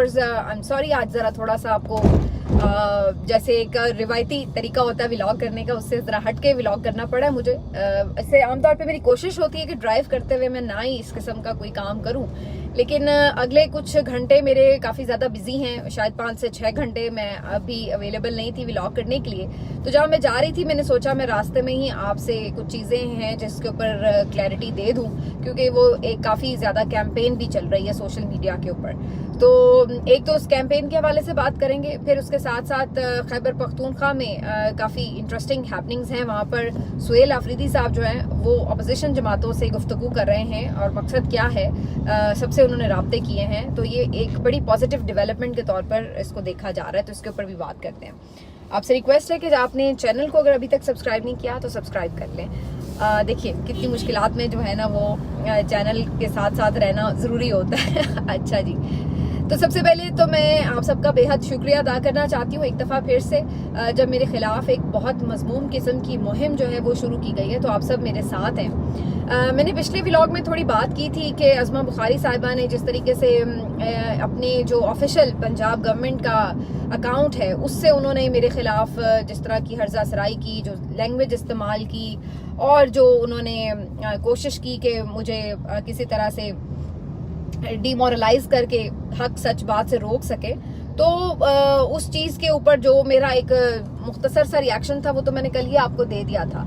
I'm sorry, آج ذرا تھوڑا سا آپ کو جیسے ایک روایتی طریقہ ہوتا ہے ولاگ کرنے کا، اس سے ذرا ہٹ کے ولاگ کرنا پڑا ہے مجھے. ایسے عام طور پہ میری کوشش ہوتی ہے کہ ڈرائیو کرتے ہوئے میں نہ ہی اس قسم کا کوئی کام کروں، لیکن اگلے کچھ گھنٹے میرے کافی زیادہ بزی ہیں، شاید 5 سے 6 گھنٹے میں ابھی اویلیبل نہیں تھی ولاگ کرنے کے لیے. تو جہاں میں جا رہی تھی میں نے سوچا میں راستے میں ہی آپ سے کچھ چیزیں ہیں جس کے اوپر کلیئرٹی دے دوں، کیونکہ وہ ایک کافی زیادہ کیمپین بھی چل رہی ہے سوشل میڈیا کے اوپر. تو ایک تو اس کیمپین کے حوالے سے بات کریں گے، پھر اس کے ساتھ ساتھ خیبر پختونخوا میں کافی انٹرسٹنگ ہیپننگز ہیں. وہاں پر سہیل آفریدی صاحب جو ہیں وہ اپوزیشن جماعتوں سے گفتگو کر رہے ہیں، اور مقصد کیا ہے، سب سے انہوں نے رابطے کیے ہیں. تو یہ ایک بڑی پازیٹیو ڈیولپمنٹ کے طور پر اس کو دیکھا جا رہا ہے، تو اس کے اوپر بھی بات کرتے ہیں. آپ سے ریکویسٹ ہے کہ آپ نے چینل کو اگر ابھی تک سبسکرائب نہیں کیا تو سبسکرائب کر لیں. دیکھیے کتنی مشکلات میں جو ہے نا وہ چینل کے ساتھ ساتھ رہنا ضروری ہوتا ہے. اچھا جی، تو سب سے پہلے تو میں آپ سب کا بے حد شکریہ ادا کرنا چاہتی ہوں ایک دفعہ پھر سے، جب میرے خلاف ایک بہت مذموم قسم کی مہم جو ہے وہ شروع کی گئی ہے تو آپ سب میرے ساتھ ہیں. میں نے پچھلے ولاگ میں تھوڑی بات کی تھی کہ عظمہ بخاری صاحبہ نے جس طریقے سے اپنے جو آفیشیل پنجاب گورنمنٹ کا اکاؤنٹ ہے اس سے انہوں نے میرے خلاف جس طرح کی ہرزہ سرائی کی، جو لینگویج استعمال کی، اور جو انہوں نے کوشش کی کہ مجھے کسی طرح سے ڈی مورلائز کر کے حق سچ بات سے روک سکے، تو اس چیز کے اوپر جو میرا ایک مختصر سا ریاکشن تھا وہ تو میں نے کل ہی آپ کو دے دیا تھا.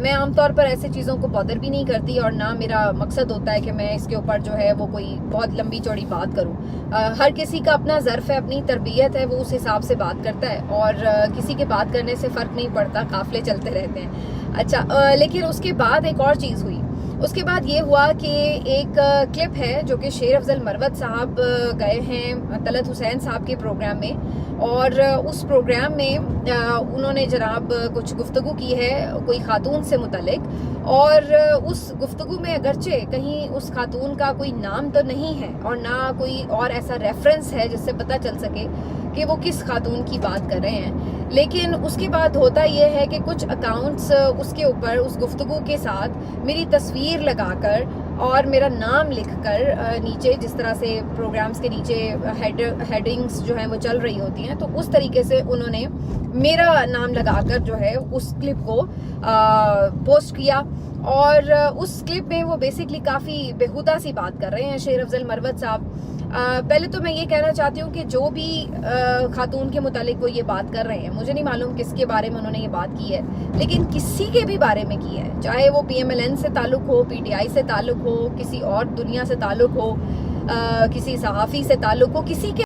میں عام طور پر ایسے چیزوں کو بادر بھی نہیں کرتی، اور نہ میرا مقصد ہوتا ہے کہ میں اس کے اوپر جو ہے وہ کوئی بہت لمبی چوڑی بات کروں. ہر کسی کا اپنا ظرف ہے، اپنی تربیت ہے، وہ اس حساب سے بات کرتا ہے، اور کسی کے بات کرنے سے فرق نہیں پڑتا، قافلے چلتے رہتے ہیں. اچھا، لیکن اس کے بعد ایک اور چیز ہوئی. اس کے بعد یہ ہوا کہ ایک کلپ ہے جو کہ شیر افضل مروت صاحب گئے ہیں طلعت حسین صاحب کے پروگرام میں، اور اس پروگرام میں انہوں نے جناب کچھ گفتگو کی ہے کوئی خاتون سے متعلق، اور اس گفتگو میں اگرچہ کہیں اس خاتون کا کوئی نام تو نہیں ہے اور نہ کوئی اور ایسا ریفرنس ہے جس سے پتہ چل سکے کہ وہ کس خاتون کی بات کر رہے ہیں، لیکن اس کے بعد ہوتا یہ ہے کہ کچھ اکاؤنٹس اس کے اوپر اس گفتگو کے ساتھ میری تصویر لگا کر اور میرا نام لکھ کر نیچے، جس طرح سے پروگرامز کے نیچے ہیڈنگز جو ہیں وہ چل رہی ہوتی ہیں، تو اس طریقے سے انہوں نے میرا نام لگا کر جو ہے اس کلپ کو پوسٹ کیا. اور اس کلپ میں وہ بیسکلی کافی بےہودہ سی بات کر رہے ہیں شیر افضل مروت صاحب. پہلے تو میں یہ کہنا چاہتی ہوں کہ جو بھی خاتون کے متعلق وہ یہ بات کر رہے ہیں، مجھے نہیں معلوم کس کے بارے میں انہوں نے یہ بات کی ہے، لیکن کسی کے بھی بارے میں کی ہے، چاہے وہ پی ایم ایل این سے تعلق ہو، پی ٹی آئی سے تعلق ہو، کسی اور دنیا سے تعلق ہو، کسی صحافی سے تعلق ہو، کسی کے